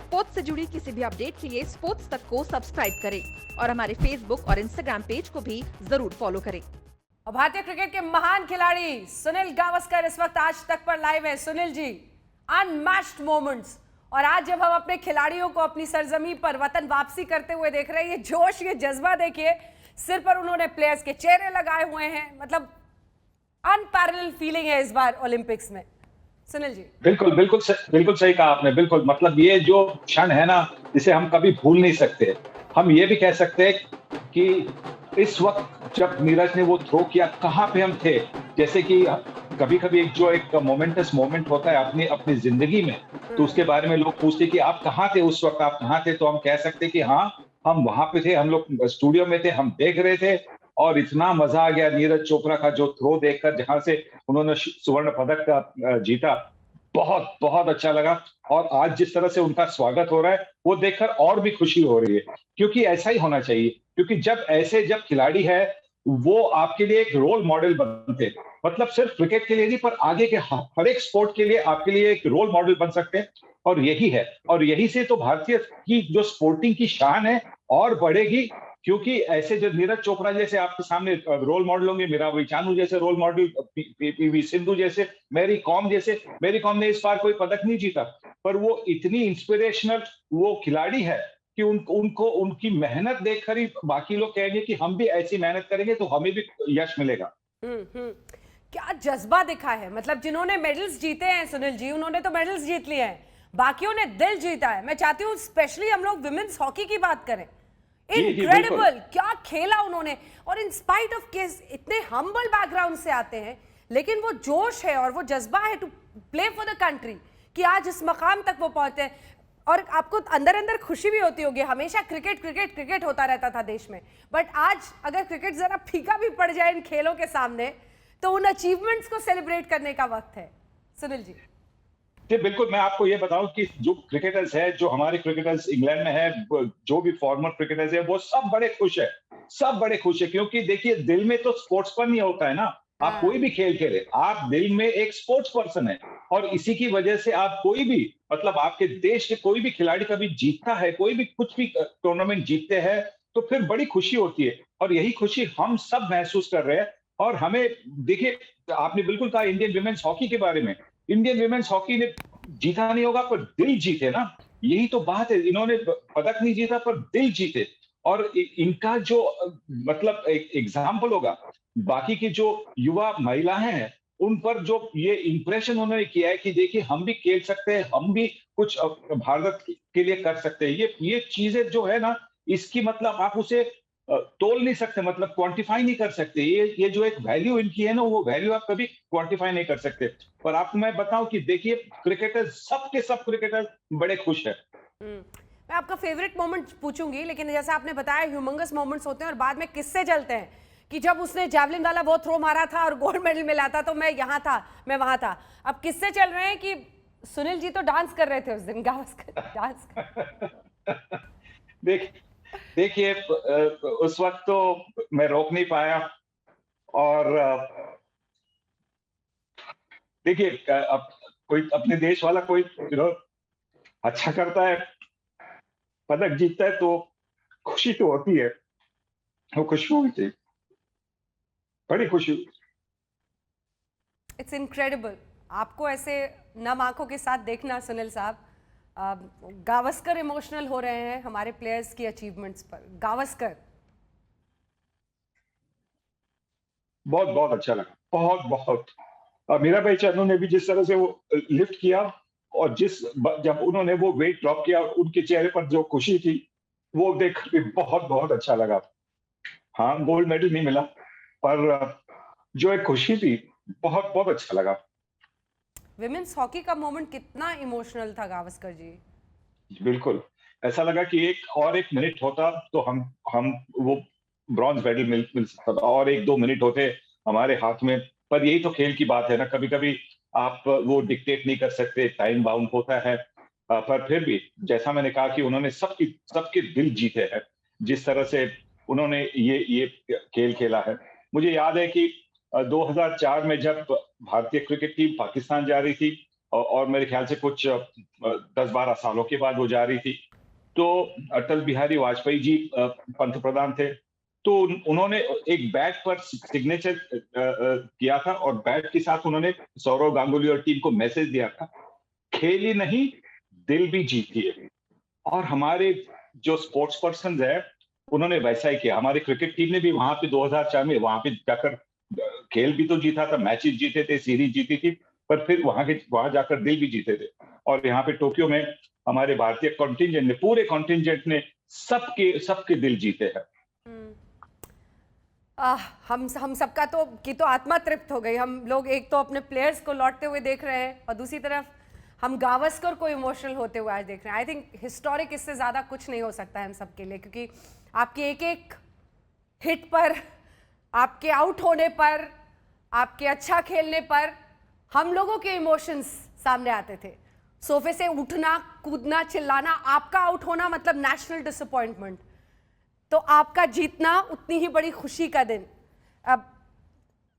Sports से जुड़ी किसी भी अपडेट के लिए स्पोर्ट्स तक को सब्सक्राइब करें और हमारे फेसबुक और इंस्टाग्राम पेज को भी जरूर फॉलो करें। और भारतीय क्रिकेट के महान खिलाड़ी सुनील गावस्कर इस वक्त आज तक पर लाइव है। सुनील जी, अनमैच्ड मोमेंट्स, और आज जब हम अपने खिलाड़ियों को अपनी सरजमी पर वतन वापसी करते हुए देख रहे हैं, ये जोश, ये जज्बा देखिए, सिर पर उन्होंने प्लेयर्स के चेहरे लगाए हुए हैं। मतलब अनपैरेलल फीलिंग है इस बार ओलंपिक्स में। सुनील जी, बिल्कुल बिल्कुल बिल्कुल सही कहा आपने। बिल्कुल, मतलब ये जो क्षण है ना, इसे हम कभी भूल नहीं सकते। हम ये भी कह सकते हैं कि इस वक्त जब नीरज ने वो थ्रो किया, कहाँ पे हम थे। जैसे कि कभी कभी एक मोमेंटस मोमेंट होता है अपनी अपनी जिंदगी में, तो उसके बारे में लोग पूछते कि आप कहाँ थे उस वक्त, आप कहाँ थे। तो हम कह सकते कि हाँ, हम वहां पे थे, हम लोग स्टूडियो में थे, हम देख रहे थे। और इतना मजा आ गया नीरज चोपड़ा का जो थ्रो देखकर, जहां से उन्होंने स्वर्ण पदक का जीता। बहुत बहुत अच्छा लगा। और आज जिस तरह से उनका स्वागत हो रहा है, वो देखकर और भी खुशी हो रही है, क्योंकि ऐसा ही होना चाहिए। क्योंकि जब खिलाड़ी है, वो आपके लिए एक रोल मॉडल बनते हैं। मतलब सिर्फ क्रिकेट के लिए नहीं, पर आगे के हर एक स्पोर्ट के लिए आपके लिए एक रोल मॉडल बन सकते हैं। और यही है, और यही से तो भारतीय की जो स्पोर्टिंग की शान है और बढ़ेगी। क्योंकि ऐसे जो नीरज चोपड़ा जैसे आपके सामने रोल मॉडल होंगे, मीराबाई चानू जैसे रोल मॉडल, पीवी सिंधु जैसे, मैरी कॉम ने इस बार कोई पदक नहीं जीता, पर वो इतनी इंस्पिरेशनल वो खिलाड़ी है कि उनको उनकी मेहनत देखकर ही बाकी लोग कहेंगे कि हम भी ऐसी मेहनत करेंगे तो हमें भी यश मिलेगा। क्या जज्बा दिखा है। मतलब जिन्होंने मेडल्स जीते हैं सुनील जी, उन्होंने तो मेडल्स जीत लिए हैं, बाकियों ने दिल जीता है। मैं चाहती हूँ स्पेशली हम लोग विमेन्स हॉकी की बात करें। इनक्रेडिबल, क्या खेला उन्होंने। और इन स्पाइट ऑफ केस इतने हम्बल बैकग्राउंड से आते हैं, लेकिन वो जोश है और वो जज्बा है to play for the country कि आज इस मकाम तक वो पहुंचे हैं। और आपको अंदर अंदर खुशी भी होती होगी। हमेशा क्रिकेट क्रिकेट क्रिकेट होता रहता था देश में, बट आज अगर क्रिकेट जरा फीका भी पड़ जाए इन खेलों के सामने, तो उन अचीवमेंट्स को सेलिब्रेट करने का वक्त है। सुनील जी, जी बिल्कुल, मैं आपको ये बताऊं कि जो क्रिकेटर्स है, जो हमारे क्रिकेटर्स इंग्लैंड में है, जो भी फॉर्मर क्रिकेटर्स है, वो सब बड़े खुश है। सब बड़े खुश है, क्योंकि देखिए, दिल में तो स्पोर्ट्स पर नहीं होता है ना। आप कोई भी खेल खेले, आप दिल में एक स्पोर्ट्स पर्सन है। और इसी की वजह से आप कोई भी, मतलब आपके देश के कोई भी खिलाड़ी कभी जीतता है, कोई भी कुछ भी टूर्नामेंट जीतते हैं, तो फिर बड़ी खुशी होती है। और यही खुशी हम सब महसूस कर रहे हैं। और हमें, देखिए, आपने बिल्कुल कहा इंडियन विमेन्स हॉकी के बारे में। इंडियन विमेन्स हॉकी ने जीता नहीं होगा, पर दिल जीते ना। यही तो बात है, इन्होंने पदक नहीं जीता पर दिल जीते। और इनका जो मतलब एक एग्जाम्पल होगा बाकी की जो युवा महिलाएं हैं, उन पर जो ये इंप्रेशन उन्होंने किया है कि देखिए, हम भी खेल सकते हैं, हम भी कुछ भारत के लिए कर सकते हैं। ये चीजें जो है ना, इसकी मतलब आप उसे तोल नहीं सकते, मतलब क्वांटिफाई नहीं कर सकते। ये जो एक वैल्यू इनकी है ना, वो वैल्यू आप कभी क्वांटिफाई नहीं कर सकते। पर आपको मैं बताऊं कि देखिए, क्रिकेटर, सब के सब क्रिकेटर बड़े खुश है। मैं आपका फेवरेट मोमेंट पूछूंगी, लेकिन जैसा आपने बताया ह्यूमंगस मोमेंट्स होते हैं और बाद में किस्से चलते हैं कि जब उसने जैवलिन वाला वो थ्रो मारा था और गोल्ड मेडल मिला था, तो मैं यहाँ था, मैं वहां था। अब किस्से चल रहे हैं कि सुनील जी तो डांस कर रहे थे उस दिन, गावस्कर डांस कर। देख देखिए, उस वक्त तो मैं रोक नहीं पाया। और देखिए, अब कोई अपने देश वाला कोई अच्छा करता है, पदक जीतता है, तो खुशी तो होती है। वो खुशी हुई थी, बड़ी खुशी हुई। इट्स इनक्रेडिबल आपको ऐसे नम आंखों के साथ देखना सुनील साहब। गावस्कर इमोशनल हो रहे हैं हमारे प्लेयर्स की अचीवमेंट्स पर। गावस्कर, बहुत बहुत अच्छा लगा, बहुत बहुत। मीराबाई चानू ने भी जिस तरह से वो लिफ्ट किया, और जब उन्होंने वो वेट ड्रॉप किया, उनके चेहरे पर जो खुशी थी, वो देख के बहुत बहुत अच्छा लगा। हाँ, गोल्ड मेडल नहीं मिला, पर जो एक खुशी थी, बहुत बहुत अच्छा लगा। विमेन्स हॉकी का मोमेंट कितना इमोशनल था गावस्कर जी। बिल्कुल, ऐसा लगा कि एक मिनट होता तो हम वो ब्रॉन्ज मेडल मिल सकता था। और 1-2 मिनट होते हमारे हाथ में। पर यही तो खेल की बात है ना, कभी कभी आप वो डिक्टेट नहीं कर सकते, टाइम बाउंड होता है। पर फिर भी, जैसा मैंने कहा कि उन्होंने सबके दिल जीते हैं। जिस तरह से उन्होंने ये खेल खेला है। मुझे याद है कि 2004 में जब भारतीय क्रिकेट टीम पाकिस्तान जा रही थी, और मेरे ख्याल से कुछ 10-12 सालों के बाद वो जारी थी। तो अटल बिहारी वाजपेयी जी पंतप्रधान थे, तो उन्होंने एक बैट पर सिग्नेचर किया था और बैट के साथ उन्होंने सौरव गांगुली और टीम को मैसेज दिया था, खेल ही नहीं, दिल भी जीतिए। और हमारे जो स्पोर्ट्स पर्सन है, उन्होंने वैसा ही किया। हमारी क्रिकेट टीम ने भी वहां पे 2004 में वहां पे जाकर खेल भी तो जीता था, मैचेस जीते थे, सीरीज जीती थी, पर फिर वहां जाकर दिल भी जीते थे। और यहाँ पे टोक्यो में हमारे भारतीय कॉन्टिजेंट ने, पूरे कॉन्टिजेंट ने सबके सबके दिल जीते हैं। हम सबका तो आत्मा तृप्त हो गई। हम लोग एक तो अपने प्लेयर्स को लौटते हुए देख रहे हैं और दूसरी तरफ हम गावस्कर को इमोशनल होते हुए आज देख रहे हैं। आई थिंक हिस्टोरिक इससे ज़्यादा कुछ नहीं हो सकता है हम सबके लिए, क्योंकि आपकी एक एक हिट पर, आपके आउट होने पर, आपके अच्छा खेलने पर हम लोगों के इमोशंस सामने आते थे। सोफे से उठना, कूदना, चिल्लाना, आपका आउट होना मतलब नेशनल डिसअपॉइंटमेंट, तो आपका जीतना उतनी ही बड़ी खुशी का दिन। अब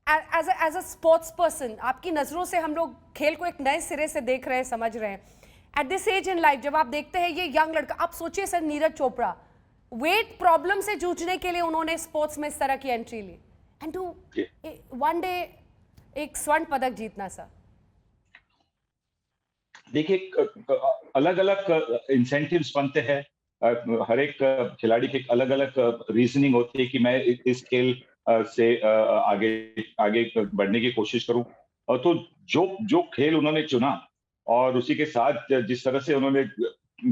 एज अ स्पोर्ट्स पर्सन आपकी नज़रों से हम लोग खेल को एक नए सिरे से देख रहे हैं, समझ रहे हैं। At this age in life जब आप देखते हैं ये यंग लड़का, आप सोचिए sir, Neeraj Chopra weight problem से जूझने के लिए उन्होंने स्पोर्ट्स में इस तरह की एंट्री ली एंड टू वन डे एक स्वर्ण पदक जीतना। सर देखिए, अलग अलग इंसेंटिव्स बनते हैं, हर एक खिलाड़ी की अलग अलग रीजनिंग होती है कि मैं इस खेल से आगे आगे बढ़ने की कोशिश करूं। और तो जो खेल उन्होंने चुना और उसी के साथ जिस तरह से उन्होंने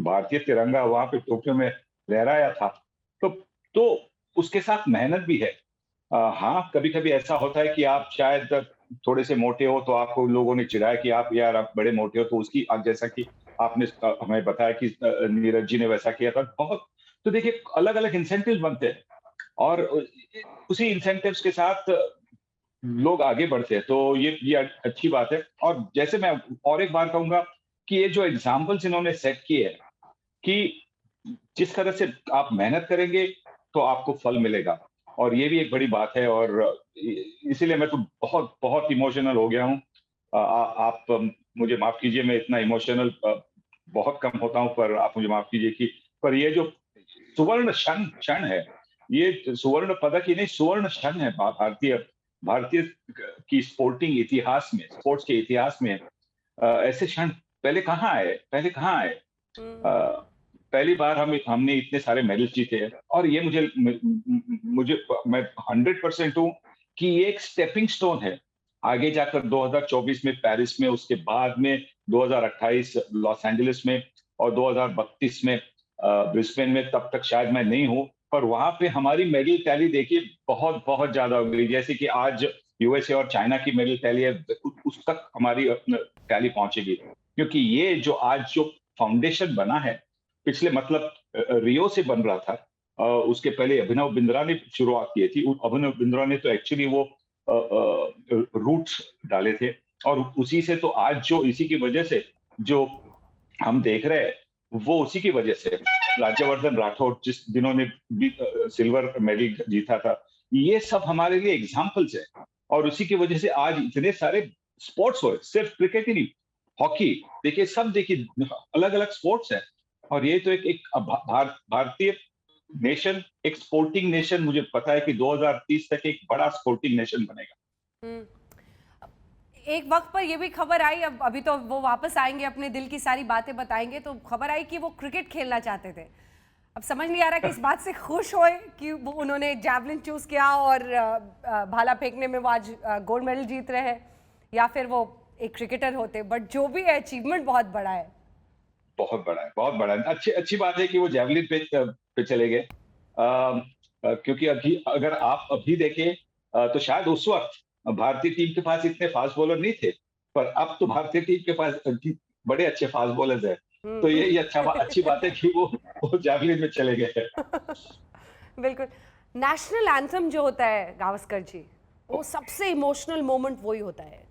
भारतीय तिरंगा वहां पे टोक्यो में लहराया था, तो तो उसके साथ मेहनत भी है। हाँ, कभी कभी ऐसा होता है कि आप शायद थोड़े से मोटे हो, तो आपको लोगों ने चिढ़ाया कि आप यार आप बड़े मोटे हो, तो उसकी जैसा कि आपने हमें बताया कि नीरज जी ने वैसा किया था बहुत। तो देखिए, अलग अलग इंसेंटिव बनते हैं और उसी इंसेंटिव्स के साथ लोग आगे बढ़ते हैं, तो ये अच्छी बात है। और जैसे मैं और एक बार कहूंगा कि ये जो एग्जाम्पल्स इन्होंने सेट किए हैं कि जिस तरह से आप मेहनत करेंगे तो आपको फल मिलेगा, और ये भी एक बड़ी बात है। और इसीलिए मैं तो बहुत बहुत इमोशनल हो गया हूँ। आप मुझे माफ कीजिए, मैं इतना इमोशनल बहुत कम होता हूँ, पर आप मुझे माफ कीजिए कि पर ये जो सुवर्ण क्षण क्षण है, ये सुवर्ण पदक ही नहीं, सुवर्ण क्षण है भारतीय भारतीय की स्पोर्टिंग इतिहास में, स्पोर्ट्स के इतिहास में। ऐसे क्षण पहले कहाँ आए। पहली बार हमने इतने सारे मेडल जीते हैं, और ये मुझे मैं 100% हूँ कि ये एक स्टेपिंग स्टोन है आगे जाकर 2024 में पेरिस में, उसके बाद में 2028 लॉस एंजलिस में, और 2032 में ब्रिस्बेन में। तब तक शायद मैं नहीं हूँ, पर वहां पे हमारी मेडल टैली देखिए बहुत बहुत ज्यादा हो गई। जैसे कि आज यूएसए और चाइना की मेडल टैली है, उस तक हमारी टैली पहुंचेगी, क्योंकि ये जो आज जो फाउंडेशन बना है, पिछले मतलब रियो से बन रहा था। उसके पहले अभिनव बिंद्रा ने शुरुआत की थी। अभिनव बिंद्रा ने तो एक्चुअली वो रूट्स डाले थे, और उसी से तो आज जो इसी की वजह से जो हम देख रहे हैं, वो उसी की वजह से राज्यवर्धन राठौड़ जिन्होंने सिल्वर मेडल जीता था, ये सब हमारे लिए एग्जाम्पल्स है। और उसी की वजह से आज इतने सारे स्पोर्ट्स हो, सिर्फ क्रिकेट ही नहीं, हॉकी देखिए, सब देखिए, अलग अलग स्पोर्ट्स है। और ये तो एक भारतीय नेशन, एक स्पोर्टिंग नेशन, मुझे पता है कि 2030 तक एक बड़ा स्पोर्टिंग नेशन बनेगा। एक वक्त पर ये भी खबर आई, अब अभी तो वो वापस आएंगे, अपने दिल की सारी बातें बताएंगे, तो खबर आई कि वो क्रिकेट खेलना चाहते थे। अब समझ नहीं आ रहा कि इस बात से खुश होए कि वो उन्होंने जैवलिन चूज किया और भाला फेंकने में वो आज गोल्ड मेडल जीत रहे हैं, या फिर वो एक क्रिकेटर होते। बट जो भी है, अचीवमेंट बहुत बड़ा है, बहुत बड़ा है, बहुत बड़ा है। अच्छी बात है कि वो जैवलिन पे चले गए, क्योंकि अगर आप अभी देखें तो शायद उस वक्त भारतीय टीम के पास इतने फास्ट बॉलर नहीं थे, पर अब तो भारतीय टीम के पास बड़े अच्छे फास्ट बॉलर्स हैं। तो ये अच्छी बात है कि वो जैवलिन में चले गए हैं। बिल्कुल। नेशनल एंथम जो होता है गावस्कर जी, वो सबसे इमोशनल मोमेंट वही होता है,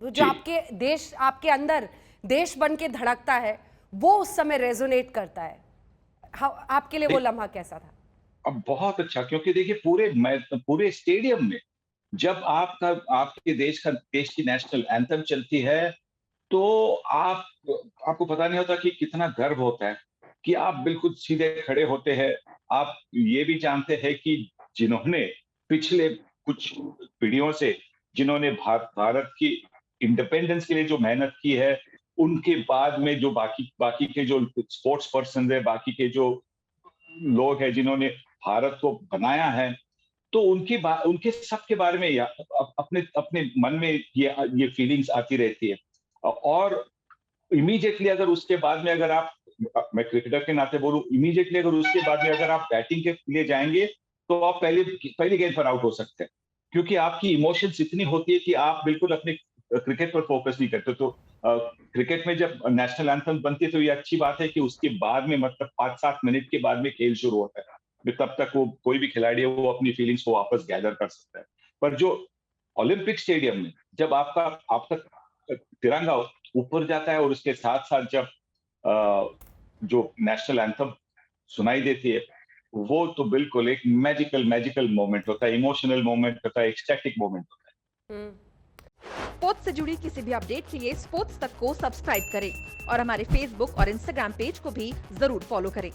वो जो आपके देश, आपके अंदर देश बन के धड़कता है, वो उस समय रेजोनेट करता है। आपके लिए वो लम्हा कैसा था? अब बहुत अच्छा, क्योंकि देखिए पूरे स्टेडियम में जब आपके देश की नेशनल एंथम चलती है, तो आपको पता नहीं होता कि कितना गर्व होता है कि आप बिल्कुल सीधे खड़े होते हैं। आप ये भी जानते हैं कि जिन्होंने पिछले कुछ पीढ़ियों से जिन्होंने भारत की इंडिपेंडेंस के लिए जो मेहनत की है, उनके बाद में जो बाकी के जो स्पोर्ट्स पर्सन है, बाकी के जो लोग हैं जिन्होंने भारत को बनाया है, तो उनके सबके बारे में अपने अपने मन में ये फीलिंग्स आती रहती है। और इमीडिएटली अगर उसके बाद में अगर आप, मैं क्रिकेटर के नाते बोलूं, इमीडिएटली अगर उसके बाद में अगर आप बैटिंग के लिए जाएंगे तो आप पहली गेंद पर आउट हो सकते हैं, क्योंकि आपकी इमोशंस इतनी होती है कि आप बिल्कुल अपने क्रिकेट पर फोकस नहीं करते। तो क्रिकेट में जब नेशनल एंथम बनती है तो ये अच्छी बात है कि उसके बाद में मतलब 5-7 मिनट के बाद में खेल शुरू होता है, तब तक वो कोई भी खिलाड़ी है वो अपनी फीलिंग्स को वापस गैदर कर सकता है। पर जो ओलंपिक स्टेडियम में जब आपका तिरंगा ऊपर जाता है और उसके साथ साथ जब जो नेशनल एंथम सुनाई देती है, वो तो बिल्कुल एक मैजिकल मोमेंट होता है, इमोशनल मोमेंट होता है, एक्सटैटिक मोमेंट होता है। स्पोर्ट्स से जुड़ी किसी भी अपडेट के लिए स्पोर्ट्स तक को सब्सक्राइब करें और हमारे फेसबुक और इंस्टाग्राम पेज को भी जरूर फॉलो करें।